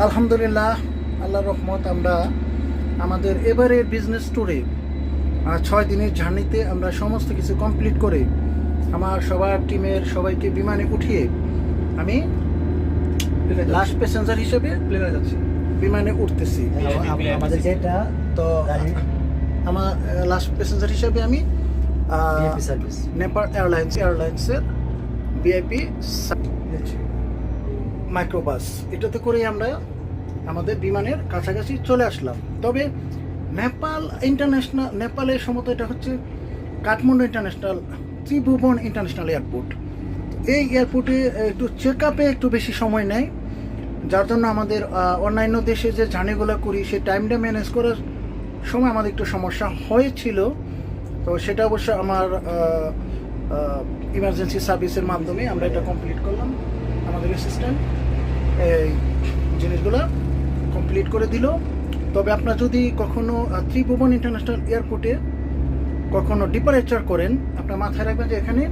আলহামদুলিল্লাহ, আল্লাহর রহমত, আমরা আমাদের এবারের বিজনেস ট্যুরে 6 দিনের জার্নিতে আমরা সমস্ত কিছু কমপ্লিট করে আমার সবার টিমের সবাইকে বিমানে উঠিয়ে আমি লাস্ট প্যাসেঞ্জার হিসেবে প্লেনে যাচ্ছি, বিমানে উঠতেছি। আমাদের যেটা তো আমার লাস্ট প্যাসেঞ্জার হিসেবে আমি সার্ভিস নেপাল এয়ারলাইন্সের ভিআইপি মাইক্রোবাস, এটাতে করেই আমরা আমাদের বিমানের কাছাকাছি চলে আসলাম। তবে নেপালের সম্ভবত এটা হচ্ছে কাঠমান্ডু ইন্টারন্যাশনাল, ত্রিভুবন ইন্টারন্যাশনাল এয়ারপোর্ট। এই এয়ারপোর্টে একটু চেক আপে একটু বেশি সময় নেয়, যার জন্য আমাদের অন্যান্য দেশে যে জার্নিগুলো করি সেই টাইমটা ম্যানেজ করার সময় আমাদের একটু সমস্যা হয়েছিল। তো সেটা অবশ্য আমার ইমার্জেন্সি সার্ভিসের মাধ্যমে আমরা এটা কমপ্লিট করলাম। আমাদের অ্যাসিস্ট্যান্ট এই জিনিসগুলো কমপ্লিট করে দিল। তবে আপনার যদি কখনো ত্রিভুবন ইন্টারন্যাশনাল এয়ারপোর্টে কখনো ডিপারেচার করেন, আপনার মাথায় রাখবেন যে এখানে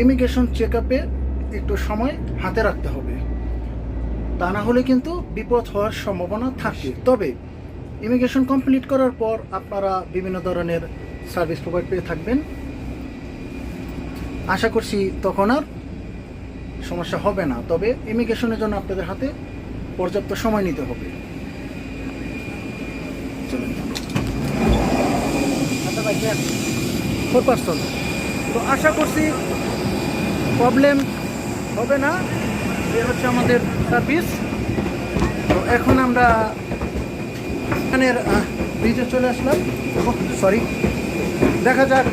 ইমিগ্রেশন চেক আপে একটু সময় হাতে রাখতে হবে, তা না হলে কিন্তু বিপদ হওয়ার সম্ভাবনা থাকে। তবে ইমিগ্রেশন কমপ্লিট করার পর আপনারা বিভিন্ন ধরনের সার্ভিস প্রোভাইড পেয়ে থাকবেন। আশা করছি তখন আর সমস্যা হবে না। তবে ইমিগ্রেশনের জন্য আপনাদের হাতে পর্যাপ্ত সময় নিতে হবে। চলুন, 4 পার্সন। তো আশা করছি প্রবলেম হবে না। এই হচ্ছে আমাদের সার্ভিস। তো এখন আমরা এখানের ব্রিজে চলে আসলাম। সরি, দেখা যাক